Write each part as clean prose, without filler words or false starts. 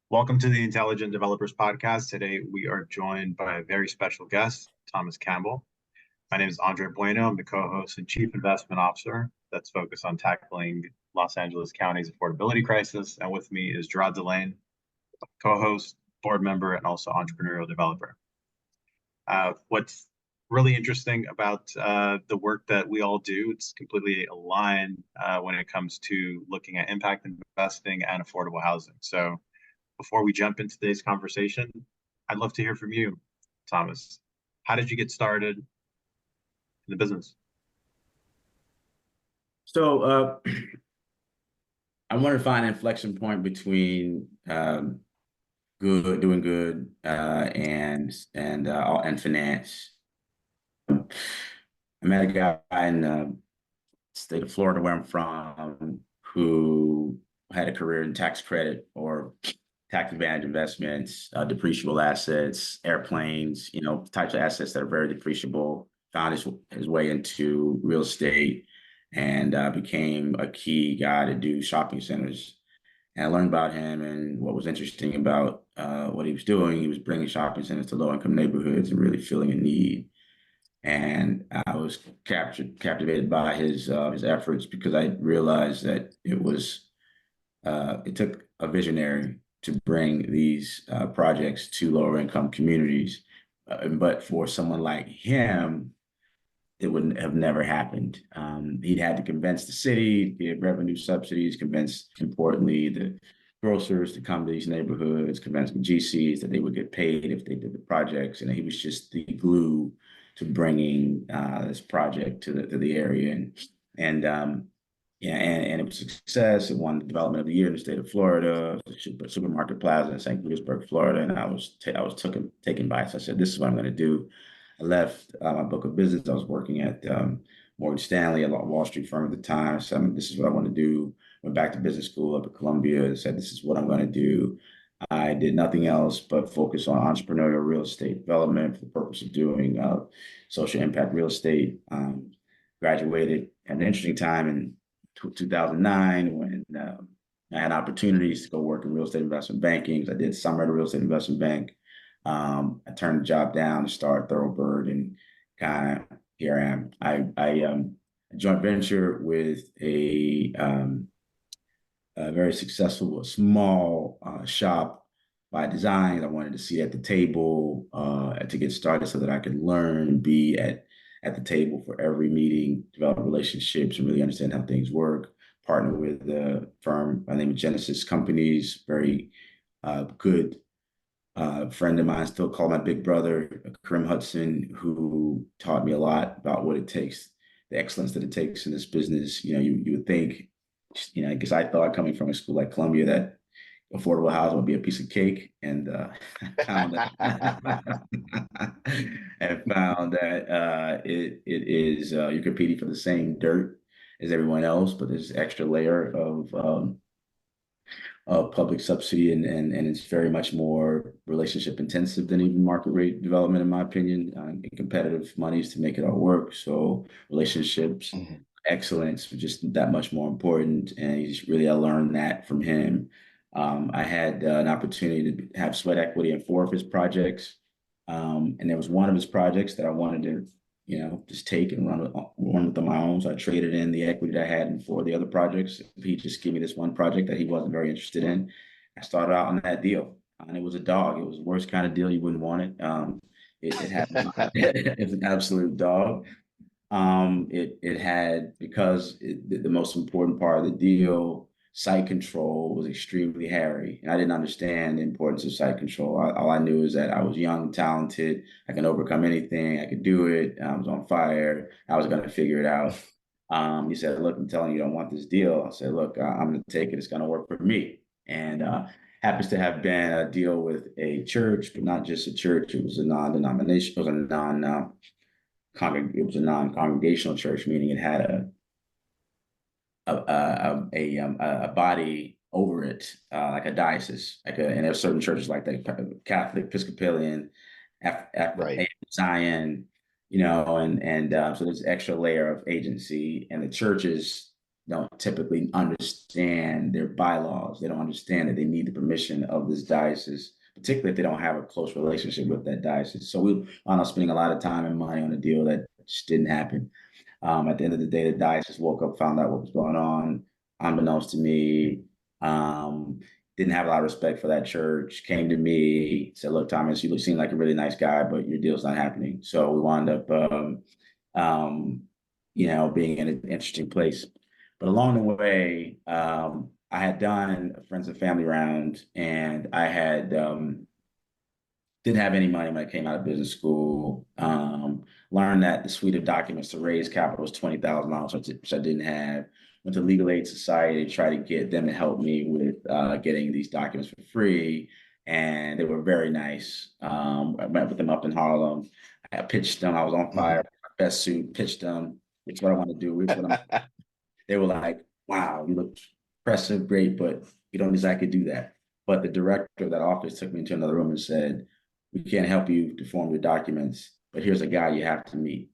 Welcome to the Intelligent Developers Podcast. Today, we are joined by a very special guest, Thomas Campbell. My name is Andre Bueno. I'm the co-host and chief investment officer that's focused on tackling Los Angeles County's affordability crisis. And with me is Gerard Delane, co-host, board member, and also entrepreneurial developer. What's really interesting about the work that we all do, it's completely aligned when it comes to looking at impact investing and affordable housing. So before we jump into today's conversation, I'd love to hear from you, Thomas. How did you get started in the business? So I want to find an inflection point between doing good, and finance. I met a guy in the state of Florida, where I'm from, who had a career in tax credit or tax advantage investments, depreciable assets, airplanes, types of assets that are very depreciable. Found his way into real estate and became a key guy to do shopping centers. And I learned about him, and what was interesting about what he was doing, he was bringing shopping centers to low-income neighborhoods and really filling a need. And I was captivated by his efforts, because I realized that it took a visionary to bring these projects to lower income communities. But for someone like him, it would have never happened. He'd had to convince the city, give revenue subsidies, convince, importantly, the grocers to come to these neighborhoods, convince the GCs that they would get paid if they did the projects. And he was just the glue to bringing this project to the area. And it was a success. It won the Development of the Year in the state of Florida, Supermarket Plaza in St. Petersburg, Florida. And I was taken by it. So I said, this is what I'm going to do. I left my book of business. I was working at Morgan Stanley, a Wall Street firm at the time. So this is what I want to do. Went back to business school up at Columbia. Said, this is what I'm going to do. I did nothing else but focus on entrepreneurial real estate development for the purpose of doing social impact real estate. Graduated at an interesting time in 2009 when I had opportunities to go work in real estate investment banking. I did summer at a real estate investment bank. I turned the job down to start Thoroughbird, and kind of here I am. I joint venture with a very successful small shop by design. I wanted to see at the table to get started, so that I could learn and be at the table for every meeting, develop relationships, and really understand how things work. Partner with a firm by the name of Genesis Companies, very good friend of mine, still call my big brother, Karim Hudson, who taught me a lot about what it takes, the excellence that it takes in this business. You would think, because I thought, coming from a school like Columbia, that affordable housing would be a piece of cake, and I found that it is. You're competing for the same dirt as everyone else, but there's an extra layer of public subsidy, and it's very much more relationship intensive than even market rate development, in my opinion, and competitive monies to make it all work. So relationships, excellence are just that much more important. And I learned that from him. I had an opportunity to have sweat equity in 4 of his projects. And there was one of his projects that I wanted to, just take and run with on my own. So I traded in the equity that I had in 4 of the other projects. He just gave me this one project that he wasn't very interested in. I started out on that deal, and it was a dog. It was the worst kind of deal. You wouldn't want it. It had it's an absolute dog. It had, because the most important part of the deal, site control, was extremely hairy, and I didn't understand the importance of site control. All I knew is that I was young, talented, I can overcome anything, I could do it. I was on fire. I was going to figure it out. He said, "Look, I'm telling you, you don't want this deal." I said, "Look, I'm going to take it. It's going to work for me." And happens to have been a deal with a church, but not just a church. It was a non-denomination. It was a non-congregational church, meaning it had a body over it, like a diocese, and there are certain churches like that, Catholic, Episcopalian, Right. Zion, so there's extra layer of agency, and the churches don't typically understand their bylaws. They don't understand that they need the permission of this diocese, particularly if they don't have a close relationship with that diocese. So we wound up spending a lot of time and money on a deal that just didn't happen. At the end of the day, the diocese woke up, found out what was going on, unbeknownst to me. Um, didn't have a lot of respect for that church. Came to me, said, "Look, Thomas, you seem like a really nice guy, but your deal's not happening." So we wound up, um, being in an interesting place. But along the way, I had done a friends and family round, and I had didn't have any money when I came out of business school. Learned that the suite of documents to raise capital was $20,000, which I didn't have. Went to Legal Aid Society to try to get them to help me with getting these documents for free, and they were very nice. I met with them up in Harlem. I pitched them. I was on fire, best suit. Pitched them. It's what I want to do. They were like, "Wow, you look impressive, great, but you don't exactly do that." But the director of that office took me into another room and said, "We can't help you to form your documents, but here's a guy you have to meet."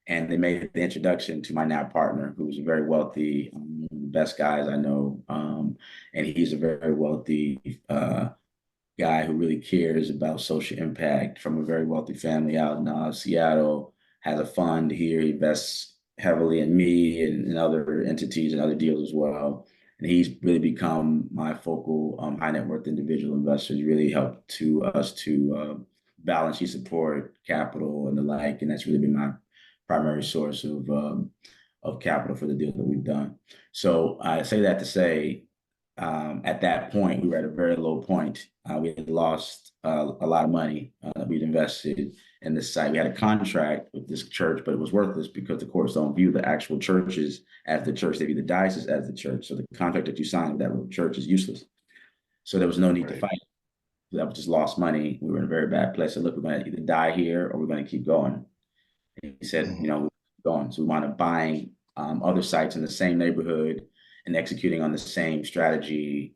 And they made the introduction to my now partner, who's a very wealthy, best guys I know. And he's a very wealthy guy who really cares about social impact from a very wealthy family out in Seattle, has a fund here. He invests heavily in me and other entities and other deals as well. And he's really become my focal high net worth individual investor. He's really helped us to balance sheet support, capital, and the like. And that's really been my primary source of capital for the deals that we've done. So I say that to say, at that point, we were at a very low point. We had lost a lot of money that we'd invested in this site. We had a contract with this church, but it was worthless because the courts don't view the actual churches as the church. They view the diocese as the church. So the contract that you signed with that church is useless. So there was no need to fight. That was just lost money. We were in a very bad place. So look, we're going to either die here or we're going to keep going. And he said, we're going. So we wound up buying other sites in the same neighborhood and executing on the same strategy,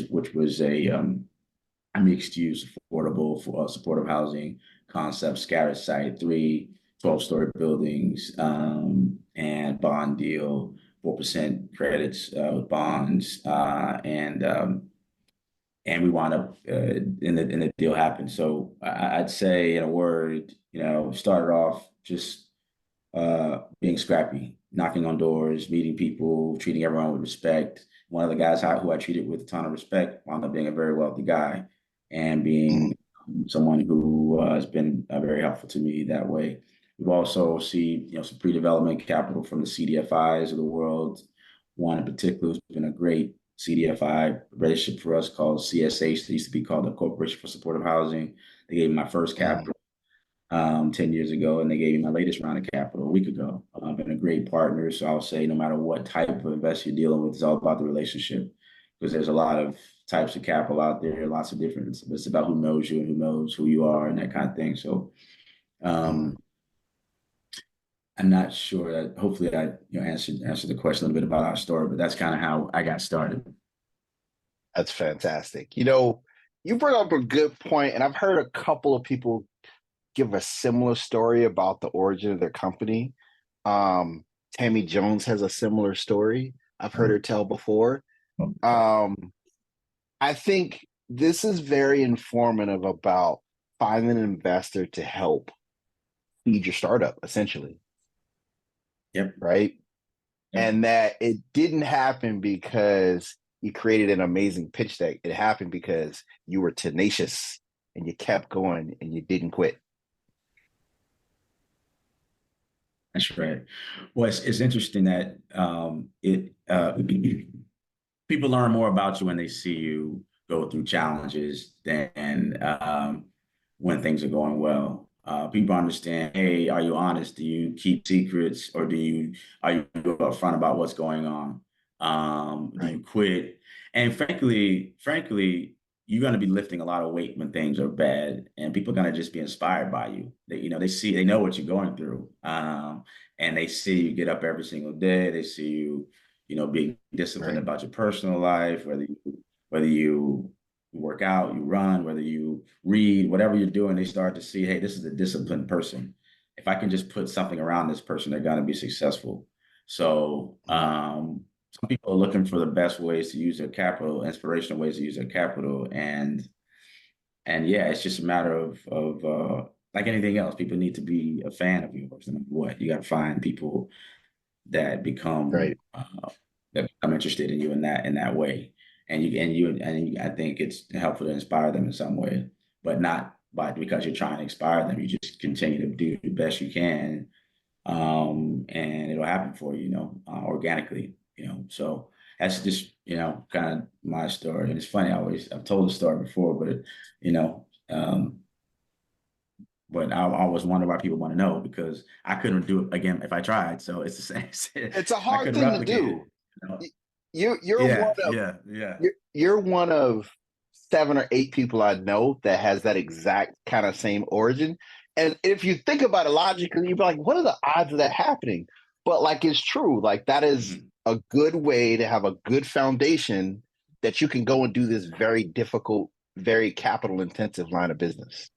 which was a mixed-use, affordable, supportive housing concept, scattered site, 3 12-story buildings, and bond deal, 4% credits with bonds, and we wound up in the deal happened. So I'd say, in a word, started off just being scrappy, knocking on doors, meeting people, treating everyone with respect. One of the guys who I treated with a ton of respect wound up being a very wealthy guy and being someone who has been very helpful to me that way. We've also received, some pre-development capital from the CDFIs of the world. One in particular has been a great CDFI relationship for us called CSH. They used to be called the Corporation for Supportive Housing. They gave me my first capital 10 years ago, and they gave me my latest round of capital a week ago. Been a great partner. So I'll say no matter what type of investor you're dealing with, it's all about the relationship, because there's a lot of types of capital out there, lots of different. It's about who knows you and who knows who you are and that kind of thing. So I'm not sure that hopefully I answered the question a little bit about our story, but that's kind of how I got started. That's fantastic. You bring up a good point, and I've heard a couple of people give a similar story about the origin of their company. Tammy Jones has a similar story. I've heard her tell before. I think this is very informative about finding an investor to help feed your startup, essentially. Yep. Right. Yep. And that it didn't happen because you created an amazing pitch deck. It happened because you were tenacious and you kept going and you didn't quit. That's right. Well, it's interesting that people learn more about you when they see you go through challenges than when things are going well. People understand, hey, are you honest? Do you keep secrets, or are you upfront about what's going on? Do you quit? And frankly, you're going to be lifting a lot of weight when things are bad, and people are going to just be inspired by you. They know what you're going through, and they see you get up every single day. They see you, being disciplined about your personal life, whether you work out, you run, whether you read, whatever you're doing, they start to see, hey, this is a disciplined person. If I can just put something around this person, they're going to be successful. So some people are looking for the best ways to use their capital, inspirational ways to use their capital, and yeah, it's just a matter of like anything else. People need to be a fan of yours, no matter what. You got to find people that become Right. interested in you in that way, and I think it's helpful to inspire them in some way, but not because you're trying to inspire them. You just continue to do the best you can, and it'll happen for you, organically, So that's just kind of my story, and it's funny. I've told the story before, but you know. But I always wonder why people want to know, because I couldn't do it again if I tried. So it's the same. It's a I hard couldn't thing to replicate it. do. You know? You're one Yeah, of yeah. you're one of 7 or 8 people I know that has that exact kind of same origin. And if you think about it logically, you'd be like, what are the odds of that happening? But like, it's true. Like, that is Mhm. a good way to have a good foundation that you can go and do this very difficult, very capital intensive line of business.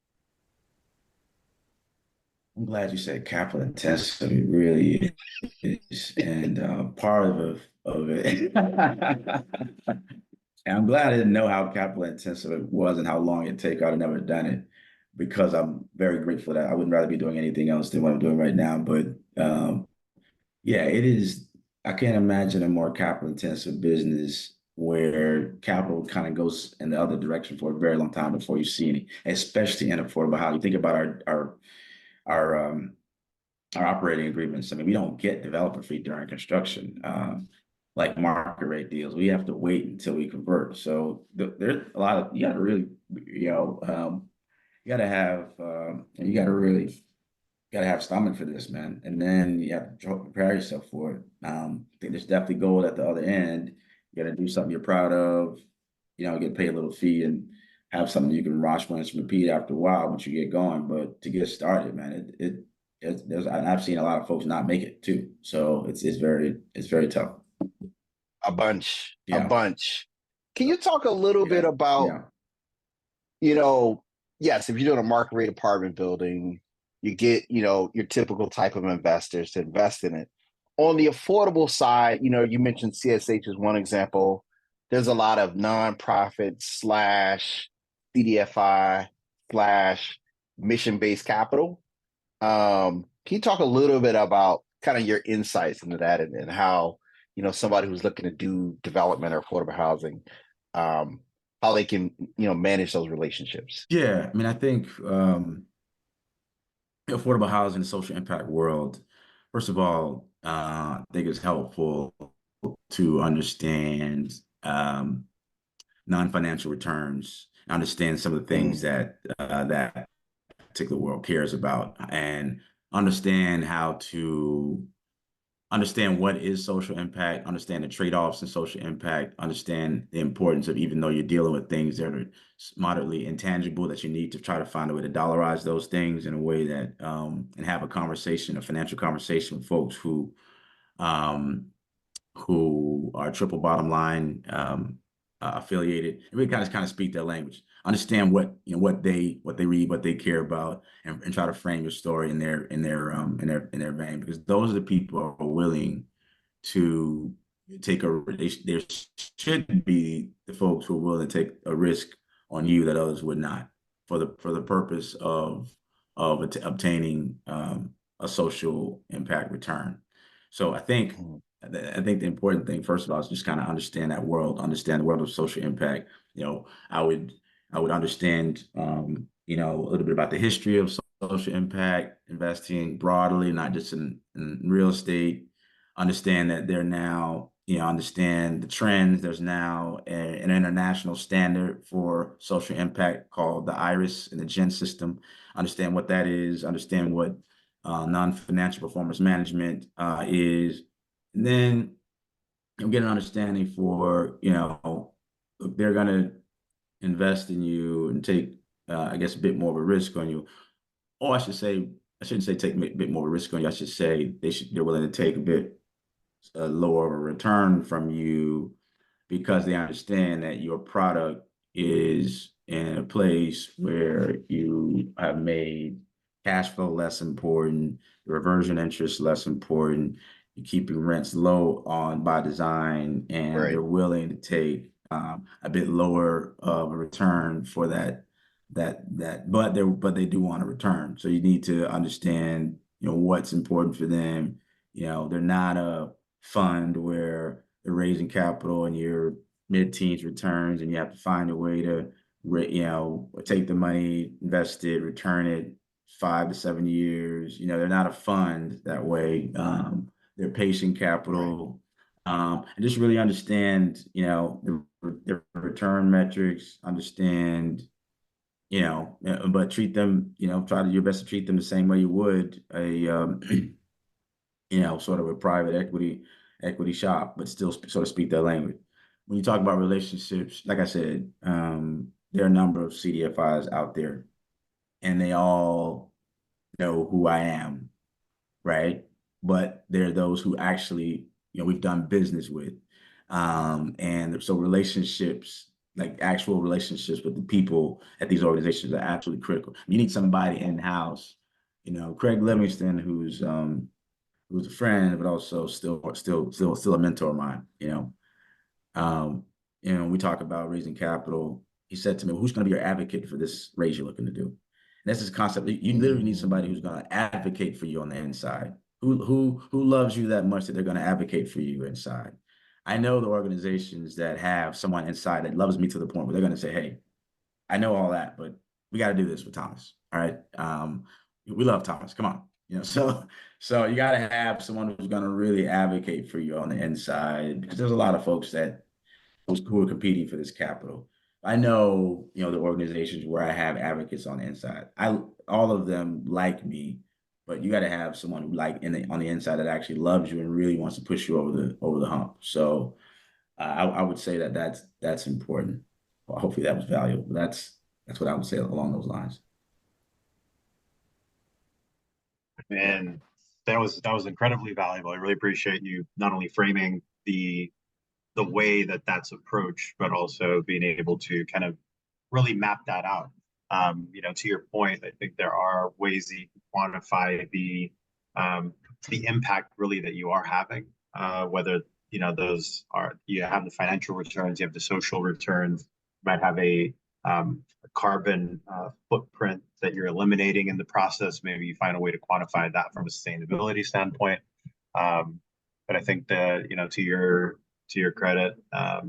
I'm glad you said capital intensive. It really is, and part of it. And I'm glad I didn't know how capital intensive it was and how long it'd take. I'd have never done it, because I'm very grateful that I wouldn't rather be doing anything else than what I'm doing right now. But yeah, it is. I can't imagine a more capital intensive business where capital kind of goes in the other direction for a very long time before you see any, especially in affordable housing. Think about our our operating agreements. I mean, we don't get developer fee during construction, like market rate deals. We have to wait until we convert. So there's a lot of, you got to really, you got to have, you got to really got to have stomach for this, man. And then you have to prepare yourself for it. I think there's definitely gold at the other end. You got to do something you're proud of, get paid a little fee and have something you can watch, rinse, and repeat after a while once you get going. But to get started, man, I've seen a lot of folks not make it too. So it's very tough. A bunch, a Yeah. bunch. Can you talk a little bit Yeah. about, Yeah. yes, if you're doing a market rate apartment building, you get, your typical type of investors to invest in it. On the affordable side, you mentioned CSH is one example. There's a lot of nonprofit slash CDFI slash mission-based capital. Can you talk a little bit about kind of your insights into that, and how, somebody who's looking to do development or affordable housing, how they can, manage those relationships? Yeah. I mean, I think the affordable housing, social impact world, first of all, I think it's helpful to understand non-financial returns, understand some of the things that particular world cares about, and understand how to understand what is social impact, understand the trade-offs in social impact, understand the importance of, even though you're dealing with things that are moderately intangible, that you need to try to find a way to dollarize those things in a way that and have a financial conversation with folks um, who are triple bottom line affiliated, and really kind of speak their language, understand what they read, what they care about, and try to frame your story in their vein, because those are the people who are willing to take there should be the folks who are willing to take a risk on you that others would not, for the purpose of obtaining a social impact return. So I think the important thing, first of all, is just kind of understand that world, understand the world of social impact. I would understand, a little bit about the history of social impact investing broadly, not just in real estate. Understand that they're now, understand the trends. There's now an international standard for social impact called the IRIS and the GEN system. Understand what that is. Understand what non-financial performance management is. And then get an understanding for, look, they're going to invest in you and take, I guess, a bit more of a risk on you. Or I shouldn't say take a bit more of a risk on you. I should say they're willing to take a bit lower of a return from you, because they understand that your product is in a place where you have made cash flow less important, reversion interest less important. you're keeping rents low on by design, and Right. they're willing to take a bit lower of a return for but they do want a return. So you need to understand, what's important for them. They're not a fund where they're raising capital and you're mid-teens returns, and you have to find a way to, take the money, invest it, return it 5 to 7 years. They're not a fund that way. They're patient capital, and just really understand, the return metrics, understand, but treat them, try to do your best to treat them the same way you would a, sort of a private equity shop, but still sort of speak their language. When you talk about relationships, like I said, there are a number of CDFIs out there, and they all know who I am, right? But there are those who actually, we've done business with. And so relationships, like actual relationships with the people at these organizations, are absolutely critical. You need somebody in-house, Craig Livingston, who's a friend, but also still a mentor of mine, we talk about raising capital. He said to me, well, who's going to be your advocate for this raise you're looking to do? And that's this concept. You literally need somebody who's going to advocate for you on the inside, who loves you that much that they're going to advocate for you inside. I know the organizations that have someone inside that loves me to the point where they're going to say, hey, I know all that, but we got to do this with Thomas. All right. We love Thomas. Come on. So you got to have someone who's going to really advocate for you on the inside, because there's a lot of folks who are competing for this capital. I know, the organizations where I have advocates on the inside. All of them like me, but you got to have someone who on the inside that actually loves you and really wants to push you over the hump. So I would say that's important. Well, hopefully that was valuable. That's what I would say along those lines. And that was incredibly valuable. I really appreciate you not only framing the way that that's approached, but also being able to kind of really map that out. To your point, I think there are ways that you can quantify the impact really that you are having, whether those are, you have the financial returns, you have the social returns, you might have a carbon footprint that you're eliminating in the process. Maybe you find a way to quantify that from a sustainability standpoint. But I think that, to your credit, I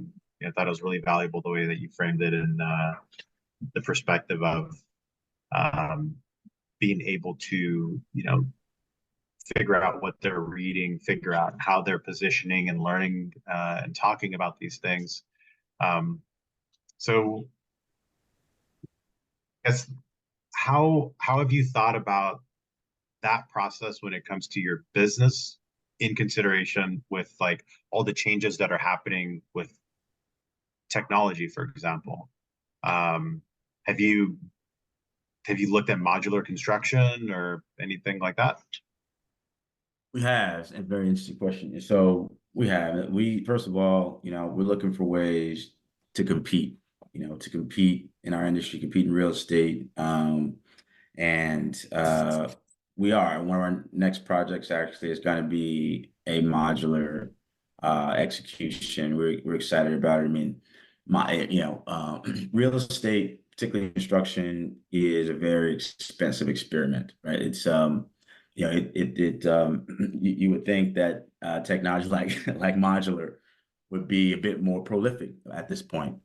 thought it was really valuable the way that you framed it in the perspective of being able to, figure out what they're reading, figure out how they're positioning and learning and talking about these things. So I guess how have you thought about that process when it comes to your business, in consideration with like all the changes that are happening with technology, for example? Have you looked at modular construction or anything like that? We have, a very interesting question. So we first of all, we're looking for ways to compete, in our industry, compete in real estate. And we are. One of our next projects actually is going to be a modular execution. We're excited about it. I mean, real estate, particularly construction, is a very expensive experiment, right? It's you would think that technology like modular would be a bit more prolific at this point,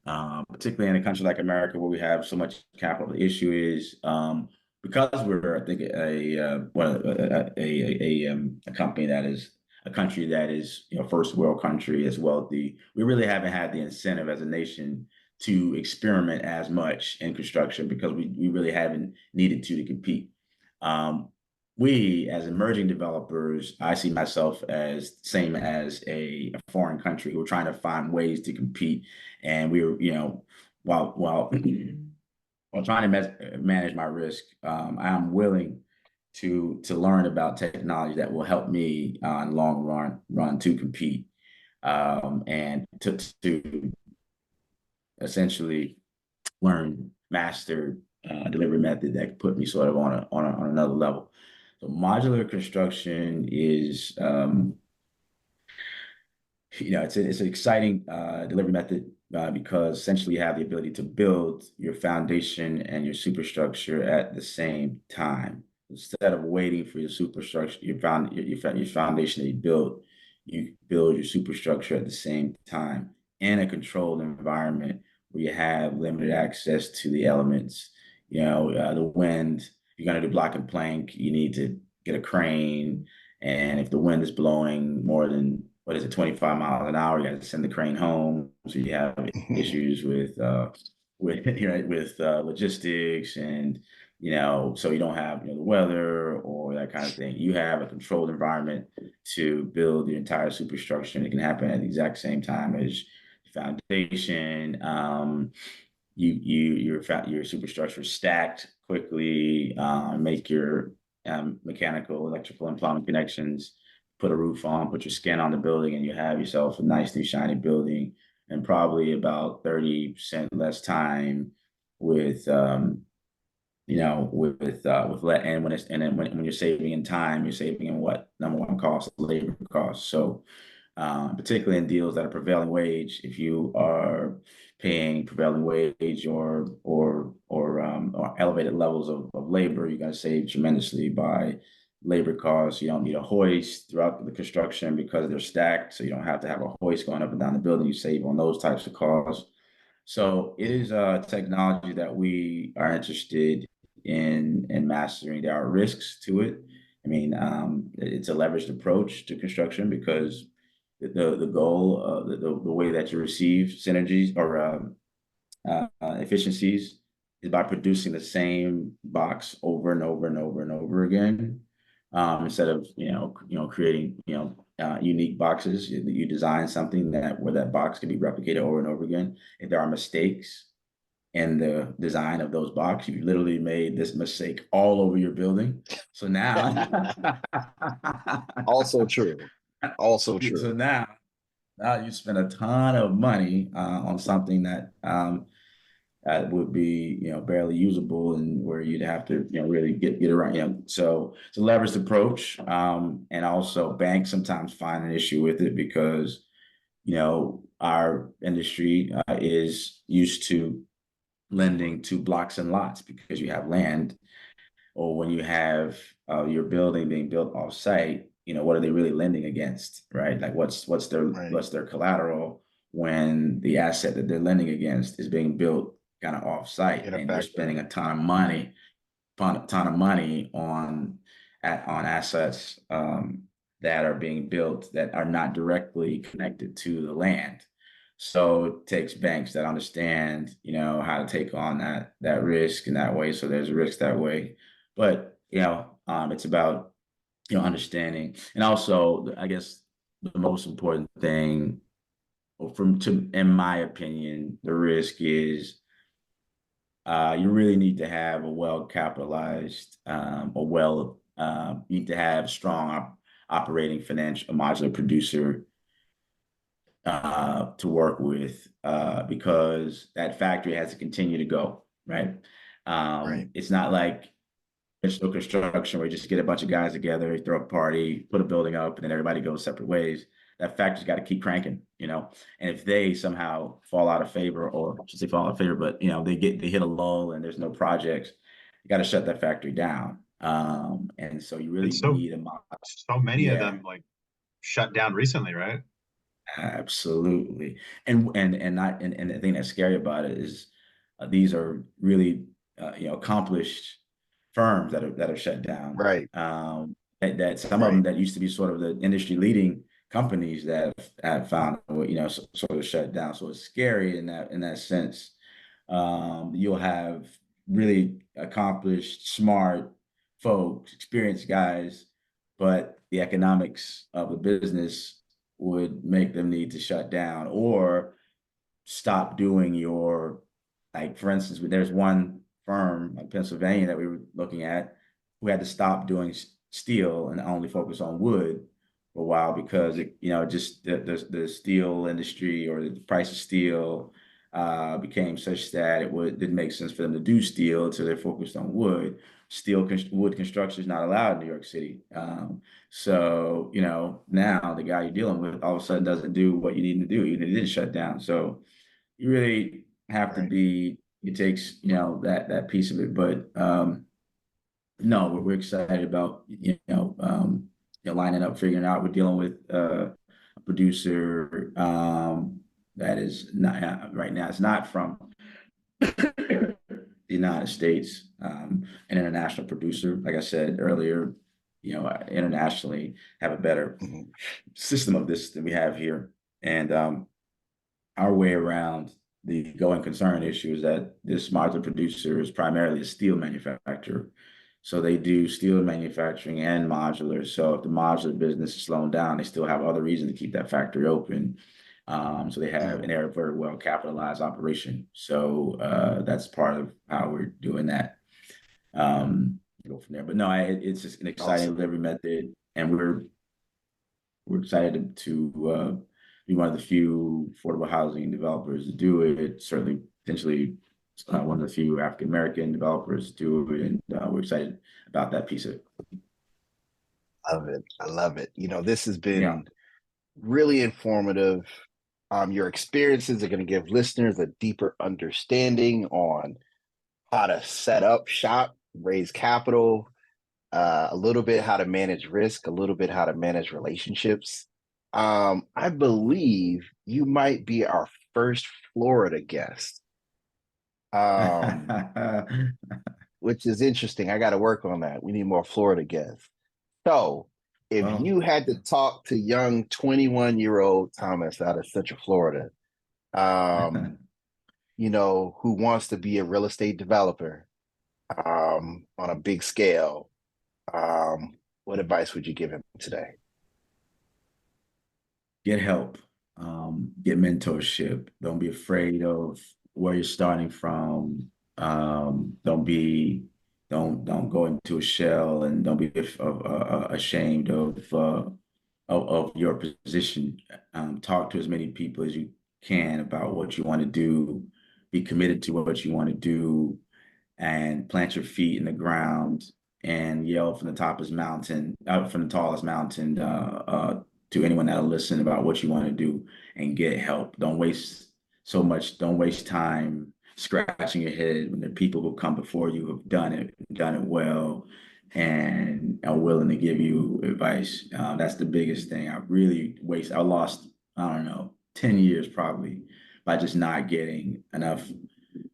particularly in a country like America where we have so much capital. The issue is because we're, I think, a company that is a country that is, first world country as well. We really haven't had the incentive as a nation to experiment as much in construction because we really haven't needed to compete. We, as emerging developers, I see myself as same as a foreign country who are trying to find ways to compete. And we were, while trying to manage my risk, I'm willing to learn about technology that will help me in the long run to compete, and to essentially master delivery method that could put me sort of on another level. So modular construction is it's an exciting delivery method because essentially you have the ability to build your foundation and your superstructure at the same time. Instead of waiting for your superstructure, your foundation that you built, you build your superstructure at the same time in a controlled environment where you have limited access to the elements. The wind. If you're going to do block and plank, you need to get a crane, and if the wind is blowing more than, what is it, 25 miles an hour, you have to send the crane home. So you have issues with logistics, and so you don't have the weather or that kind of thing. You have a controlled environment to build the entire superstructure, and it can happen at the exact same time as foundation. Your superstructure stacked quickly, make your mechanical, electrical, and plumbing connections, put a roof on, put your skin on the building, and you have yourself a nice new shiny building, and probably about 30% less time with when you're saving in time, you're saving in what? Number one cost, labor cost. So particularly in deals that are prevailing wage, if you are paying prevailing wage or elevated levels of labor, you're going to save tremendously by labor costs. You don't need a hoist throughout the construction because they're stacked, so you don't have to have a hoist going up and down the building. You save on those types of costs. So it is a technology that we are interested in mastering. There are risks to it. I mean, it's a leveraged approach to construction because the goal, the way that you receive synergies or efficiencies is by producing the same box over and over and over and over again. Instead of creating unique boxes, you design something where that box can be replicated over and over again. If there are mistakes in the design of those boxes, you literally made this mistake all over your building. So now, Also true. Also true. So now you spend a ton of money on something that would be barely usable, and where you'd have to really get around. So it's a leveraged approach, and also banks sometimes find an issue with it because our industry is used to lending to blocks and lots because you have land, or when you have your building being built off site, what are they really lending against, right? Like what's their collateral when the asset that they're lending against is being built kind of off site, and you're spending a ton of money on assets that are being built that are not directly connected to the land. So it takes banks that understand, how to take on that risk in that way. So there's a risk that way, but it's about understanding, and also I guess the most important thing, in my opinion, the risk is you really need to have a well capitalized, you need to have strong operating financial modular producer to work with because that factory has to continue to go, right? It's not like traditional construction where you just get a bunch of guys together, throw a party, put a building up, and then everybody goes separate ways. That factory's got to keep cranking, and if they somehow fall out of favor, or I should say fall out of favor, but they hit a lull and there's no projects, you got to shut that factory down. And so you really need a model. So many of them shut down recently, right? Absolutely. And the thing that's scary about it is these are really accomplished firms that are shut down. Right. That some of them that used to be sort of the industry leading companies that have found sort of shut down. So it's scary in that sense. You'll have really accomplished, smart folks, experienced guys, but the economics of the business would make them need to shut down or stop doing like, for instance, there's one firm in Pennsylvania that we were looking at who had to stop doing steel and only focus on wood for a while because the steel industry, or the price of steel became such that it didn't make sense for them to do steel, so they're focused on wood. wood construction is not allowed in New York City. So, now the guy you're dealing with all of a sudden doesn't do what you need to do. It didn't shut down. So you really have to Right. it takes, that piece of it. But no, we're excited about, lining up, figuring out. We're dealing with a producer that is not right now. It's not from the United States, an international producer. Like I said earlier, internationally have a better Mhm. system of this than we have here. And our way around the going concern issue is that this modular producer is primarily a steel manufacturer. So they do steel manufacturing and modular. So if the modular business is slowing down, they still have other reasons to keep that factory open. So they're a very well capitalized operation. So that's part of how we're doing that. Go from there. But no, it's just an exciting Awesome. delivery method, and we're excited to be one of the few affordable housing developers to do it. Certainly, potentially one of the few African American developers to do it, and we're excited about that piece of it. Love it. I love it. This has Yeah. been really informative. Your experiences are going to give listeners a deeper understanding on how to set up shop, raise capital, a little bit how to manage risk, a little bit how to manage relationships. I believe you might be our first Florida guest, which is interesting. I got to work on that. We need more Florida guests. So, if Well, you had to talk to young 21-year-old Thomas out of Central Florida, um, who wants to be a real estate developer on a big scale, what advice would you give him today? get help, get mentorship. Don't be afraid of where you're starting from. Don't go into a shell, and don't be ashamed of your position. Talk to as many people as you can about what you want to do. Be committed to what you want to do, and plant your feet in the ground and yell from the tallest mountain to anyone that'll listen about what you want to do, and get help. Don't waste time scratching your head when the people who come before you have done it well, and are willing to give you advice. That's the biggest thing. I lost, I don't know, 10 years probably by just not getting enough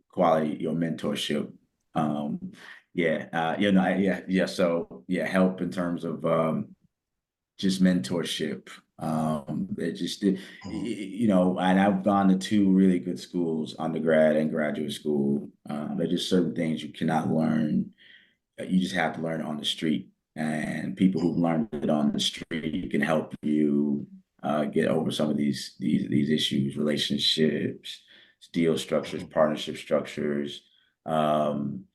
quality, mentorship. Um, yeah. So yeah, help in terms of just mentorship. It just, Mhm. and I've gone to two really good schools, undergrad and graduate school. There's just certain things you cannot learn. You just have to learn it on the street, and people who've Mhm. learned it on the street can help you get over some of these issues, relationships, deal structures, Mhm. partnership structures, um,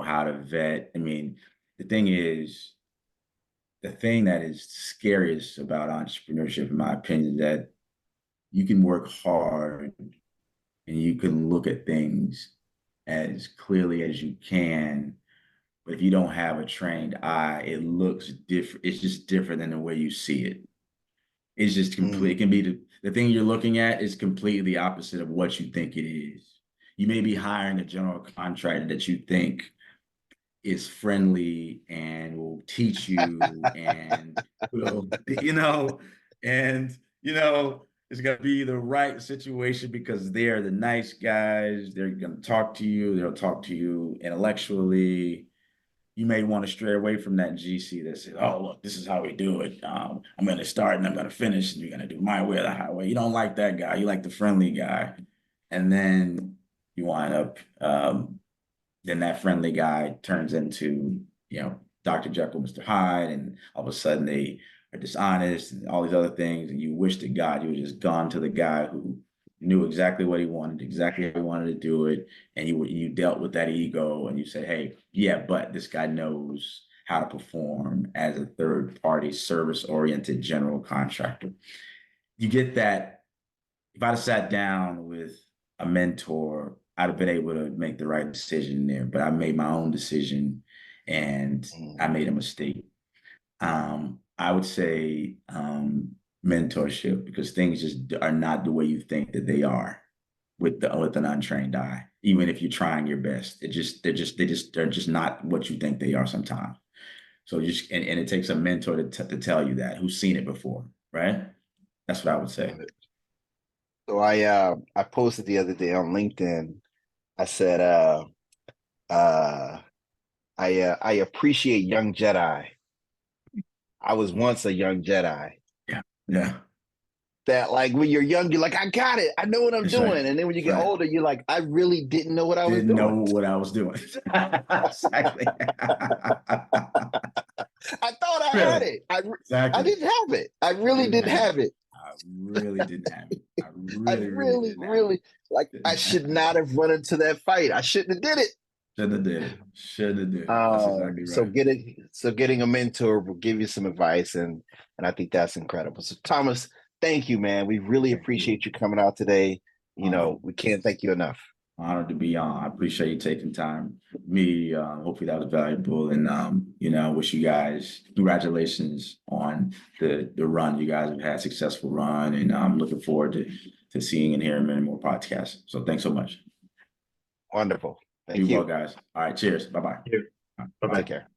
how to vet. I mean, the thing is, the thing that is scariest about entrepreneurship, in my opinion, is that you can work hard and you can look at things as clearly as you can, but if you don't have a trained eye, it looks different. It's just different than the way you see it. It's just complete. It Mm. can be the thing you're looking at is completely the opposite of what you think it is. You may be hiring a general contractor that you think is friendly and will teach you and will, and it's gonna be the right situation because they're the nice guys. They're gonna talk to you. They'll talk to you intellectually. You may want to stray away from that GC that says, "Oh, look, this is how we do it. I'm going to start and I'm going to finish, and you're going to do my way or the highway." You don't like that guy. You like the friendly guy, and then you wind up. Then that friendly guy turns into, Dr. Jekyll, Mr. Hyde, and all of a sudden they are dishonest and all these other things, and you wish to God you had just gone to the guy who knew exactly what he wanted, exactly how he wanted to do it, and you dealt with that ego, and you say, "Hey, yeah, but this guy knows how to perform as a third party service oriented general contractor." You get that. If I'd have sat down with a mentor, I'd have been able to make the right decision there. But I made my own decision, and I made a mistake. I would say mentorship, because things just are not the way you think that they are with an untrained eye. Even if you're trying your best, they're just not what you think they are sometimes. So and it takes a mentor to tell you that, who's seen it before, right? That's what I would say. So I posted the other day on LinkedIn. I said I appreciate young Jedi. I was once a young Jedi. Yeah. That like when you're young, you're like, I got it. I know what I'm That's doing. right. And then when you get Right. older, you're like, I really didn't know what I was Didn't know doing. what I was doing. Exactly. I thought I had it. I Exactly. didn't have it. I really didn't have it. I really didn't have it. I I really didn't have it. like I should not have run into that fight. I shouldn't have did it. Shouldn't have did it. Shouldn't have did it. That's exactly right. So getting a mentor will give you some advice, and I think that's incredible. So Thomas, thank you, man. We really appreciate you coming out today. You know, we can't thank you enough. Honored to be on. I appreciate you taking time. Hopefully that was valuable, and wish you guys congratulations on the run. You guys have had a successful run, and I'm looking forward to seeing and hearing many more podcasts. So thanks so much. Wonderful. Thank you. Be well, guys. All right. Cheers. Bye-bye. Bye-bye. Take care.